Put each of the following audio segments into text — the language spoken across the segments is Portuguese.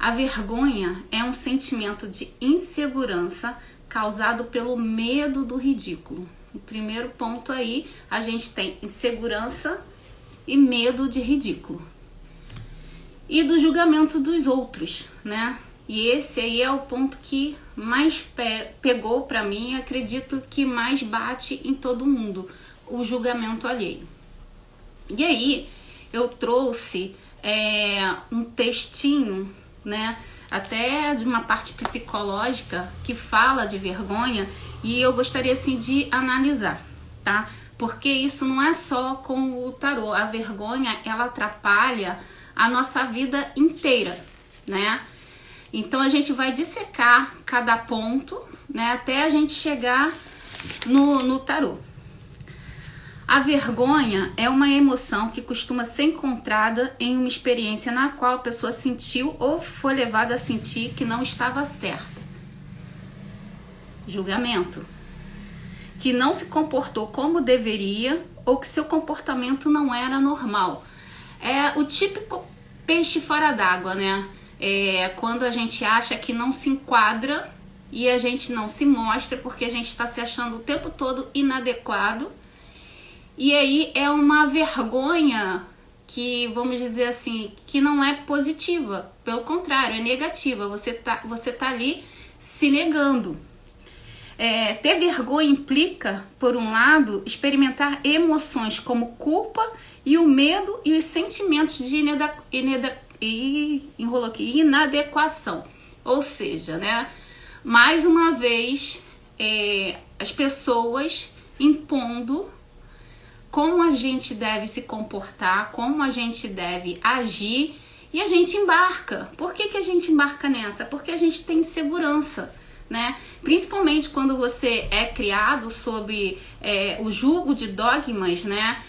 A vergonha é um sentimento de insegurança causado pelo medo do ridículo. O primeiro ponto aí, a gente tem insegurança e medo de ridículo. E do julgamento dos outros, né? E esse aí é o ponto que mais pegou pra mim, acredito que mais bate em todo mundo, o julgamento alheio. E aí, eu trouxe um textinho, né, até de uma parte psicológica que fala de vergonha, e eu gostaria assim de analisar, tá? Porque isso não é só com o tarô, a vergonha ela atrapalha a nossa vida inteira, né? Então a gente vai dissecar cada ponto, né, até a gente chegar no tarô. A vergonha é uma emoção que costuma ser encontrada em uma experiência na qual a pessoa sentiu ou foi levada a sentir que não estava certa. Julgamento. Que não se comportou como deveria ou que seu comportamento não era normal. É o típico peixe fora d'água, né? Quando a gente acha que não se enquadra e a gente não se mostra porque a gente está se achando o tempo todo inadequado. E aí é uma vergonha que, vamos dizer assim, que não é positiva, pelo contrário, é negativa, você tá ali se negando. Ter vergonha implica, por um lado, experimentar emoções como culpa e o medo e os sentimentos de inadequação. Ou seja, né, mais uma vez, as pessoas impondo como a gente deve se comportar, como a gente deve agir, e a gente embarca. Por que a gente embarca nessa? Porque a gente tem insegurança, né? Principalmente quando você é criado sob o jugo de dogmas, né?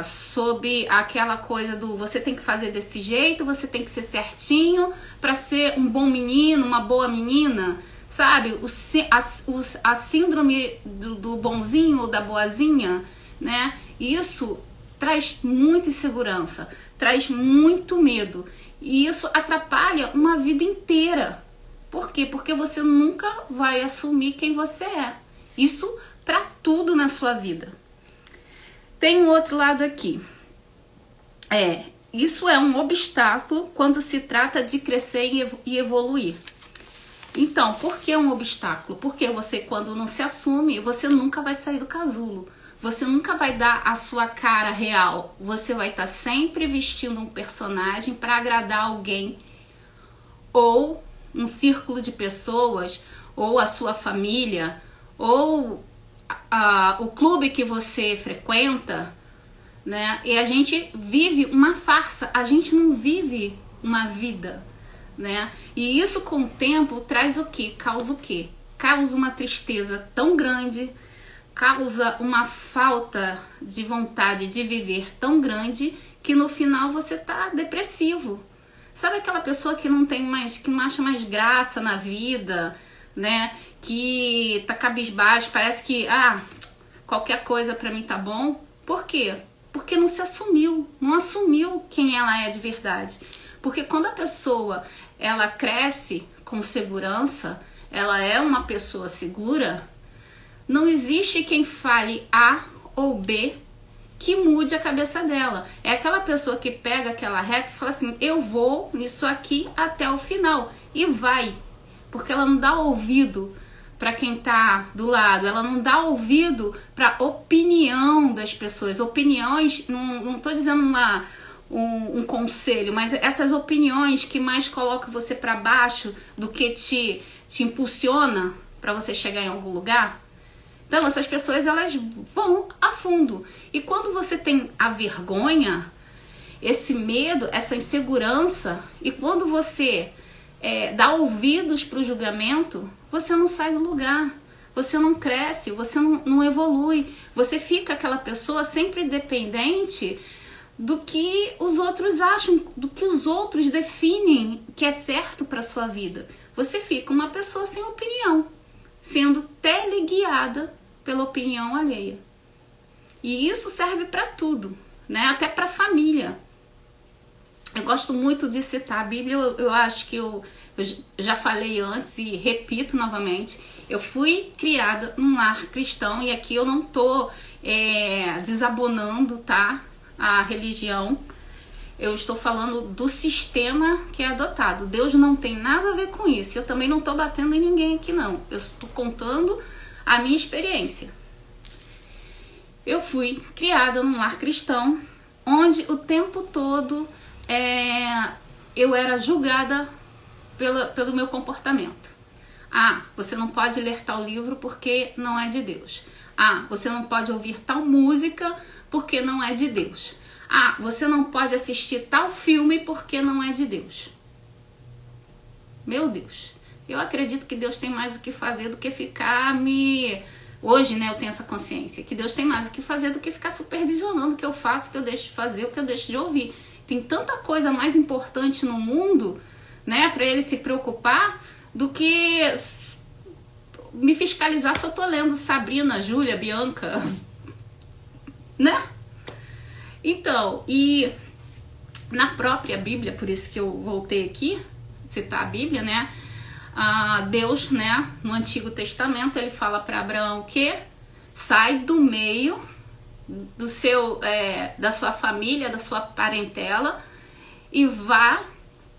Sob aquela coisa do você tem que fazer desse jeito, você tem que ser certinho para ser um bom menino, uma boa menina, sabe? A síndrome do bonzinho ou da boazinha, né? Isso traz muita insegurança, traz muito medo, e isso atrapalha uma vida inteira. Por quê? Porque você nunca vai assumir quem você é. Isso para tudo na sua vida. Tem um outro lado aqui. Isso é um obstáculo quando se trata de crescer e evoluir. Então, por que um obstáculo? Porque você, quando não se assume, você nunca vai sair do casulo. Você nunca vai dar a sua cara real. Você vai estar sempre vestindo um personagem para agradar alguém, ou um círculo de pessoas, ou a sua família, ou o clube que você frequenta, né? E a gente vive uma farsa, a gente não vive uma vida, né? E isso com o tempo traz o quê? Causa o quê? Causa uma tristeza tão grande, causa uma falta de vontade de viver tão grande que no final você tá depressivo. Sabe aquela pessoa que não tem mais, que não acha mais graça na vida, né? Que tá cabisbaixo, parece que qualquer coisa pra mim tá bom. Por quê? Porque não se assumiu, não assumiu quem ela é de verdade. Porque quando a pessoa ela cresce com segurança, ela é uma pessoa segura, não existe quem fale A ou B que mude a cabeça dela. É aquela pessoa que pega aquela reta e fala assim, eu vou nisso aqui até o final. E vai. Porque ela não dá ouvido para quem tá do lado. Ela não dá ouvido para opinião das pessoas. Opiniões, não tô dizendo um conselho, mas essas opiniões que mais colocam você para baixo do que te impulsiona para você chegar em algum lugar. Então, essas pessoas, elas vão a fundo. E quando você tem a vergonha, esse medo, essa insegurança, e quando você dá ouvidos para o julgamento, você não sai do lugar, você não cresce, você não evolui. Você fica aquela pessoa sempre dependente do que os outros acham, do que os outros definem que é certo para sua vida. Você fica uma pessoa sem opinião, sendo teleguiada pela opinião alheia. E isso serve para tudo, né? Até para a família. Eu gosto muito de citar a Bíblia, eu acho que eu já falei antes e repito novamente. Eu fui criada num lar cristão e aqui eu não tô desabonando, tá, a religião. Eu estou falando do sistema que é adotado. Deus não tem nada a ver com isso. Eu também não estou batendo em ninguém aqui, não. Eu estou contando a minha experiência. Eu fui criada num lar cristão, onde o tempo todo eu era julgada pelo meu comportamento. Ah, você não pode ler tal livro porque não é de Deus. Ah, você não pode ouvir tal música porque não é de Deus. Ah, você não pode assistir tal filme porque não é de Deus. Meu Deus, eu acredito que Deus tem mais o que fazer do que ficar Hoje, né, eu tenho essa consciência, que Deus tem mais o que fazer do que ficar supervisionando o que eu faço, o que eu deixo de fazer, o que eu deixo de ouvir. Tem tanta coisa mais importante no mundo, né, para ele se preocupar do que me fiscalizar se eu tô lendo Sabrina, Júlia, Bianca, né? Então, e na própria Bíblia, por isso que eu voltei aqui, citar a Bíblia, né? Deus, né, no Antigo Testamento, ele fala para Abraão que sai do meio do da sua família, da sua parentela e vá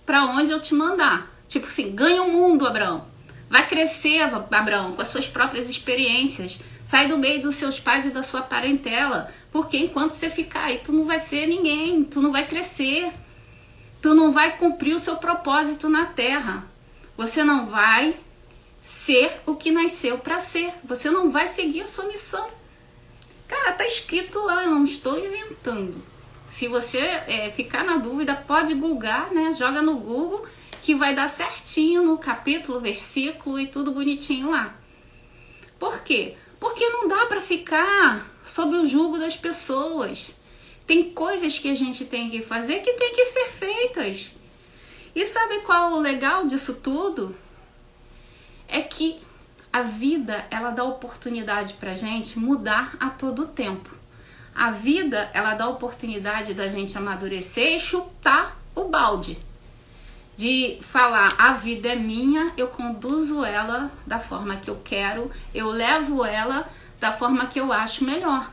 para onde eu te mandar. Tipo assim, ganha o mundo, Abraão. Vai crescer, Abraão, com as suas próprias experiências. Sai do meio dos seus pais e da sua parentela. Porque enquanto você ficar aí, tu não vai ser ninguém. Tu não vai crescer. Tu não vai cumprir o seu propósito na terra. Você não vai ser o que nasceu para ser. Você não vai seguir a sua missão. Cara, tá escrito lá, eu não estou inventando. Se você ficar na dúvida, pode googar, né? Joga no Google que vai dar certinho no capítulo, versículo e tudo bonitinho lá. Por quê? Porque não dá para ficar sob o jugo das pessoas. Tem coisas que a gente tem que fazer que tem que ser feitas. E sabe qual é o legal disso tudo? É que a vida, ela dá oportunidade pra gente mudar a todo tempo. A vida, ela dá oportunidade da gente amadurecer e chutar o balde. De falar, a vida é minha, eu conduzo ela da forma que eu quero, eu levo ela da forma que eu acho melhor.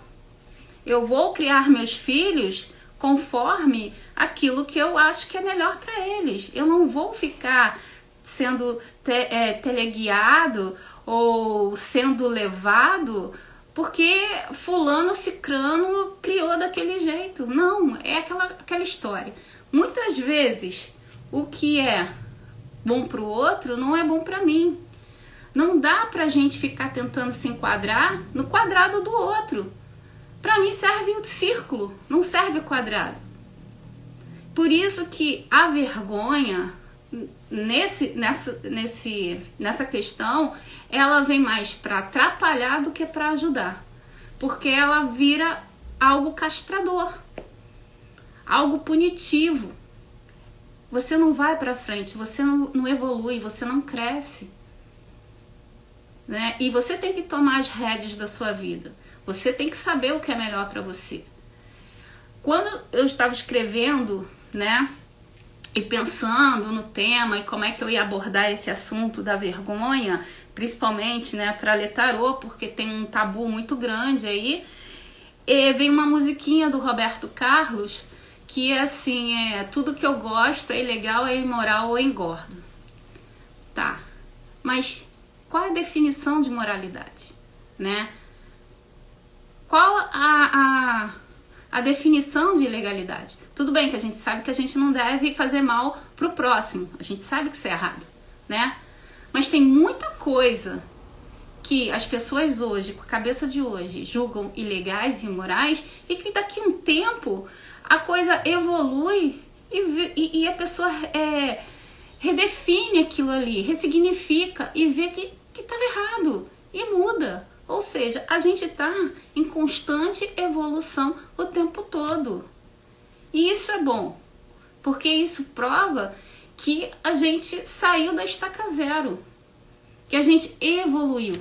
Eu vou criar meus filhos conforme aquilo que eu acho que é melhor para eles. Eu não vou ficar sendo teleguiado ou sendo levado porque fulano cicrano criou daquele jeito. Não, é aquela história. Muitas vezes o que é bom para o outro não é bom para mim. Não dá pra gente ficar tentando se enquadrar no quadrado do outro. Para mim serve o círculo, não serve o quadrado. Por isso que a vergonha nessa questão, ela vem mais para atrapalhar do que para ajudar. Porque ela vira algo castrador, algo punitivo. Você não vai para frente, você não evolui, você não cresce. Né? E você tem que tomar as rédeas da sua vida. Você tem que saber o que é melhor para você. Quando eu estava escrevendo, né, e pensando no tema e como é que eu ia abordar esse assunto da vergonha, principalmente, né, para ler tarô, porque tem um tabu muito grande aí, e veio uma musiquinha do Roberto Carlos que é assim, tudo que eu gosto é ilegal, é imoral ou engordo. Tá, mas qual é a definição de moralidade, né? Qual a definição de ilegalidade? Tudo bem que a gente sabe que a gente não deve fazer mal pro próximo. A gente sabe que isso é errado, né? Mas tem muita coisa que as pessoas hoje, com a cabeça de hoje, julgam ilegais e imorais e que daqui a um tempo a coisa evolui e a pessoa redefine aquilo ali, ressignifica e vê que estava errado e muda. Ou seja, a gente está em constante evolução o tempo todo. E isso é bom, porque isso prova que a gente saiu da estaca zero, que a gente evoluiu.